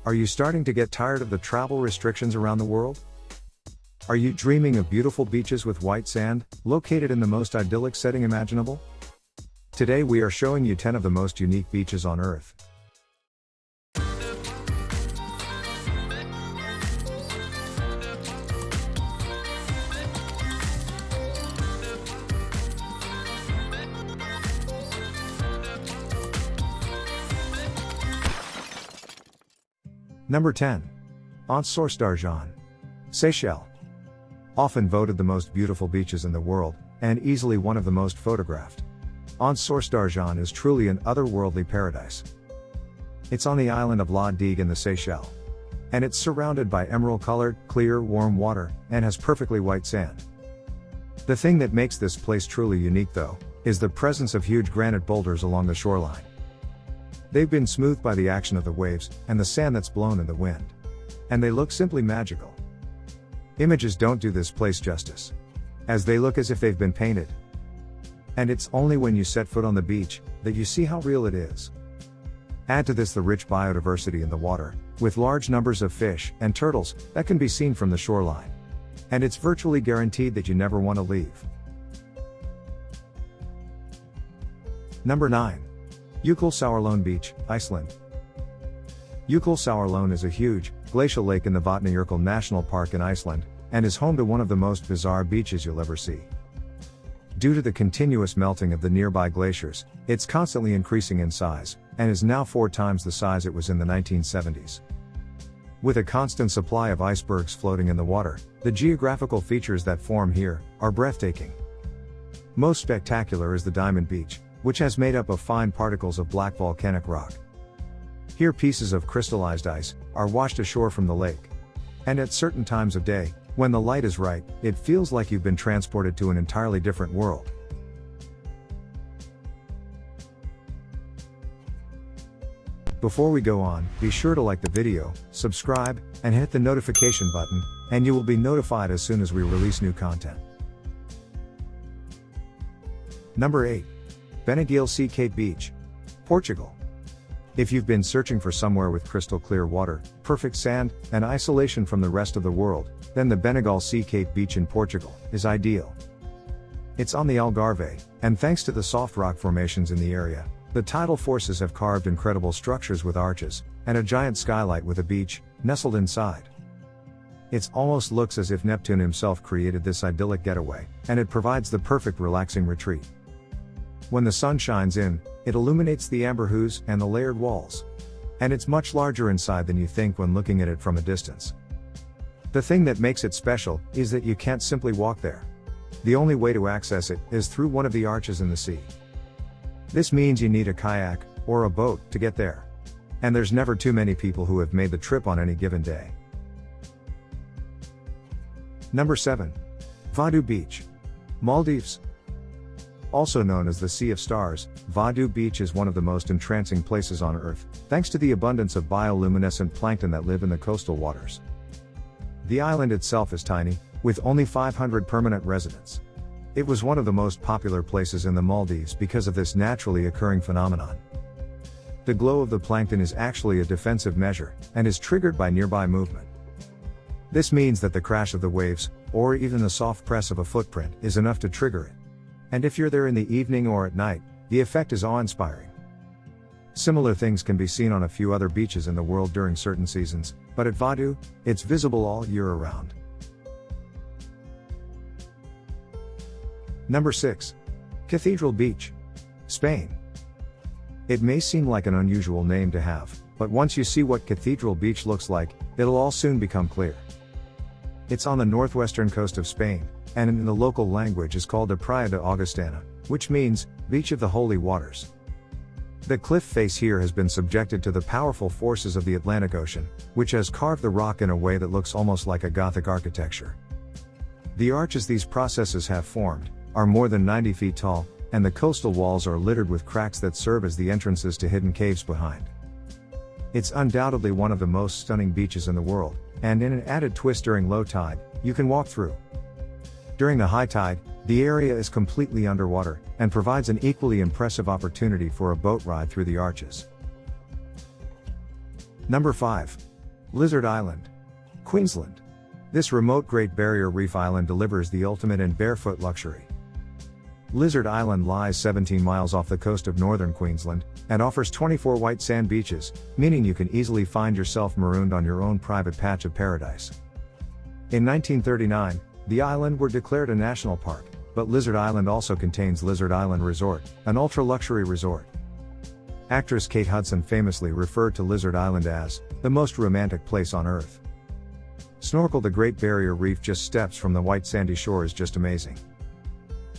Are you starting to get tired of the travel restrictions around the world? Are you dreaming of beautiful beaches with white sand, located in the most idyllic setting imaginable? Today we are showing you 10 of the most unique beaches on Earth. Number 10. Source d'Argent, Seychelles. Often voted the most beautiful beaches in the world, and easily one of the most photographed. Source d'Argent is truly an otherworldly paradise. It's on the island of La Digue in the Seychelles. And it's surrounded by emerald-colored, clear, warm water, and has perfectly white sand. The thing that makes this place truly unique though, is the presence of huge granite boulders along the shoreline. They've been smoothed by the action of the waves, and the sand that's blown in the wind. And they look simply magical. Images don't do this place justice, as they look as if they've been painted. And it's only when you set foot on the beach, that you see how real it is. Add to this the rich biodiversity in the water, with large numbers of fish and turtles that can be seen from the shoreline. And it's virtually guaranteed that you never want to leave. Number 9. Jökulsárlón Beach, Iceland. Jökulsárlón is a huge, glacial lake in the Vatnajökull National Park in Iceland, and is home to one of the most bizarre beaches you'll ever see. Due to the continuous melting of the nearby glaciers, it's constantly increasing in size, and is now 4 times the size it was in the 1970s. With a constant supply of icebergs floating in the water, the geographical features that form here are breathtaking. Most spectacular is the Diamond Beach, which has made up of fine particles of black volcanic rock. Here pieces of crystallized ice are washed ashore from the lake. And at certain times of day, when the light is right, it feels like you've been transported to an entirely different world. Before we go on, be sure to like the video, subscribe, and hit the notification button, and you will be notified as soon as we release new content. Number 8. Benagil Sea Cape Beach, Portugal. If you've been searching for somewhere with crystal clear water, perfect sand, and isolation from the rest of the world, then the Benagil Sea Cape Beach in Portugal is ideal. It's on the Algarve, and thanks to the soft rock formations in the area, the tidal forces have carved incredible structures with arches, and a giant skylight with a beach nestled inside. It almost looks as if Neptune himself created this idyllic getaway, and it provides the perfect relaxing retreat. When the sun shines in, it illuminates the amber hues and the layered walls. And it's much larger inside than you think when looking at it from a distance. The thing that makes it special is that you can't simply walk there. The only way to access it is through one of the arches in the sea. This means you need a kayak or a boat to get there. And there's never too many people who have made the trip on any given day. Number 7. Vadu Beach, Maldives. Also known as the Sea of Stars, Vadu Beach is one of the most entrancing places on Earth, thanks to the abundance of bioluminescent plankton that live in the coastal waters. The island itself is tiny, with only 500 permanent residents. It was one of the most popular places in the Maldives because of this naturally occurring phenomenon. The glow of the plankton is actually a defensive measure, and is triggered by nearby movement. This means that the crash of the waves, or even the soft press of a footprint, is enough to trigger it. And if you're there in the evening or at night, the effect is awe-inspiring. Similar things can be seen on a few other beaches in the world during certain seasons, but at Vadu, it's visible all year around. Number 6. Cathedral Beach, Spain. It may seem like an unusual name to have, but once you see what Cathedral Beach looks like, it'll all soon become clear. It's on the northwestern coast of Spain, and in the local language is called the Praia de Augustana, which means, Beach of the Holy Waters. The cliff face here has been subjected to the powerful forces of the Atlantic Ocean, which has carved the rock in a way that looks almost like a Gothic architecture. The arches these processes have formed are more than 90 feet tall, and the coastal walls are littered with cracks that serve as the entrances to hidden caves behind. It's undoubtedly one of the most stunning beaches in the world, and in an added twist during low tide, you can walk through. During the high tide, the area is completely underwater, and provides an equally impressive opportunity for a boat ride through the arches. Number 5. Lizard Island, Queensland. This remote Great Barrier Reef island delivers the ultimate in barefoot luxury. Lizard Island lies 17 miles off the coast of northern Queensland, and offers 24 white sand beaches, meaning you can easily find yourself marooned on your own private patch of paradise. In 1939, the island were declared a national park, but Lizard Island also contains Lizard Island Resort, an ultra-luxury resort. Actress Kate Hudson famously referred to Lizard Island as the most romantic place on Earth. Snorkel the Great Barrier Reef just steps from the white sandy shore is just amazing.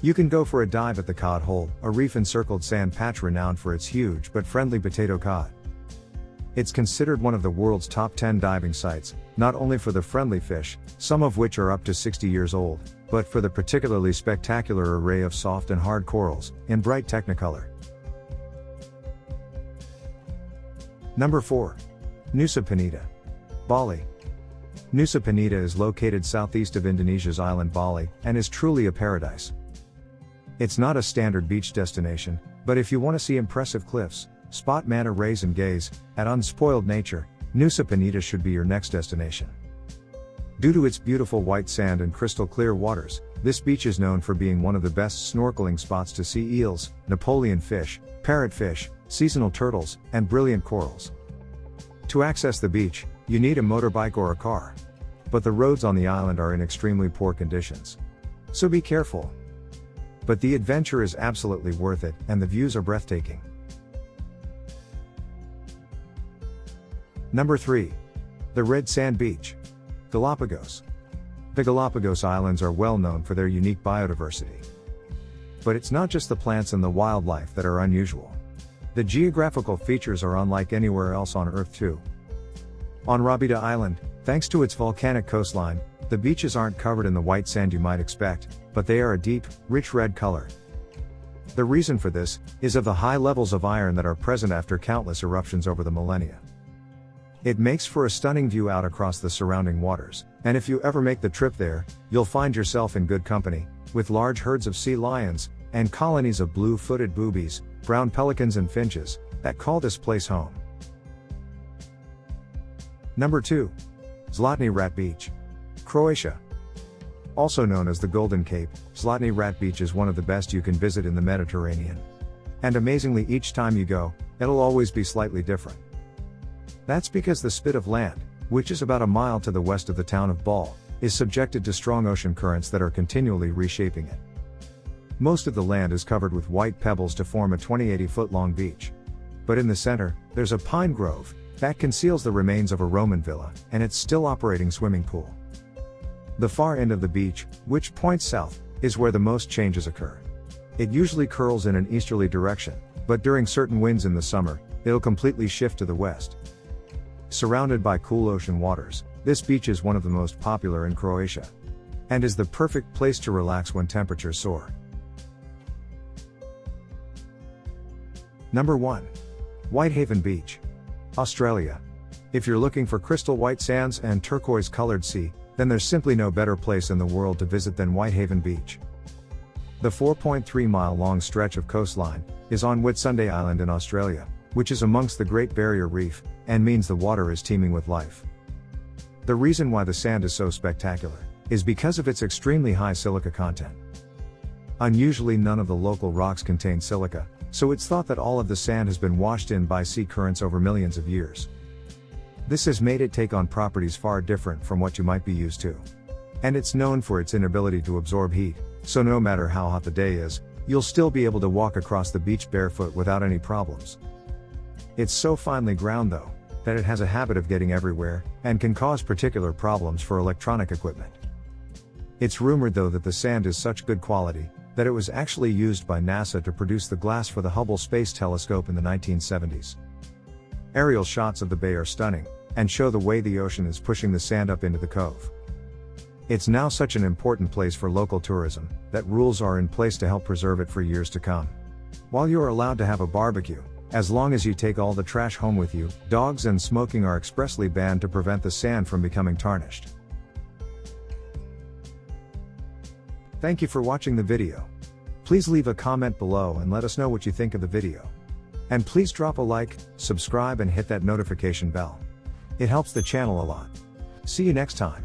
You can go for a dive at the Cod Hole, a reef-encircled sand patch renowned for its huge but friendly potato cod. It's considered one of the world's top 10 diving sites, not only for the friendly fish, some of which are up to 60 years old, but for the particularly spectacular array of soft and hard corals, in bright technicolor. Number 4. Nusa Penida, Bali. Nusa Penida is located southeast of Indonesia's island Bali, and is truly a paradise. It's not a standard beach destination, but if you want to see impressive cliffs, spot manta rays and gaze at unspoiled nature, Nusa Penida should be your next destination. Due to its beautiful white sand and crystal clear waters, this beach is known for being one of the best snorkeling spots to see eels, Napoleon fish, parrotfish, seasonal turtles, and brilliant corals. To access the beach, you need a motorbike or a car. But the roads on the island are in extremely poor conditions. So be careful. But the adventure is absolutely worth it, and the views are breathtaking. Number 3. The Red Sand Beach, Galapagos. The Galapagos Islands are well known for their unique biodiversity. But it's not just the plants and the wildlife that are unusual. The geographical features are unlike anywhere else on Earth too. On Rabida Island, thanks to its volcanic coastline, the beaches aren't covered in the white sand you might expect, but they are a deep, rich red color. The reason for this is of the high levels of iron that are present after countless eruptions over the millennia. It makes for a stunning view out across the surrounding waters, and if you ever make the trip there, you'll find yourself in good company, with large herds of sea lions, and colonies of blue-footed boobies, brown pelicans and finches, that call this place home. Number 2. Zlatni Rat Beach, Croatia. Also known as the Golden Cape, Zlatni Rat Beach is one of the best you can visit in the Mediterranean. And amazingly, each time you go, it'll always be slightly different. That's because the spit of land, which is about a mile to the west of the town of Bal, is subjected to strong ocean currents that are continually reshaping it. Most of the land is covered with white pebbles to form a 20-80-foot-long beach. But in the center, there's a pine grove that conceals the remains of a Roman villa and its still operating swimming pool. The far end of the beach, which points south, is where the most changes occur. It usually curls in an easterly direction, but during certain winds in the summer, it'll completely shift to the west. Surrounded by cool ocean waters, this beach is one of the most popular in Croatia, and is the perfect place to relax when temperatures soar. Number 1. Whitehaven Beach, Australia. If you're looking for crystal white sands and turquoise-colored sea, then there's simply no better place in the world to visit than Whitehaven Beach. The 4.3-mile-long stretch of coastline is on Whitsunday Island in Australia, which is amongst the Great Barrier Reef, and means the water is teeming with life. The reason why the sand is so spectacular is because of its extremely high silica content. Unusually, none of the local rocks contain silica, so it's thought that all of the sand has been washed in by sea currents over millions of years. This has made it take on properties far different from what you might be used to. And it's known for its inability to absorb heat, so no matter how hot the day is, you'll still be able to walk across the beach barefoot without any problems. It's so finely ground though, that it has a habit of getting everywhere, and can cause particular problems for electronic equipment. It's rumored though that the sand is such good quality, that it was actually used by NASA to produce the glass for the Hubble Space Telescope in the 1970s. Aerial shots of the bay are stunning, and show the way the ocean is pushing the sand up into the cove. It's now such an important place for local tourism, that rules are in place to help preserve it for years to come. While you are allowed to have a barbecue, as long as you take all the trash home with you, dogs and smoking are expressly banned to prevent the sand from becoming tarnished. Thank you for watching the video. Please leave a comment below and let us know what you think of the video. And please drop a like, subscribe and hit that notification bell. It helps the channel a lot. See you next time.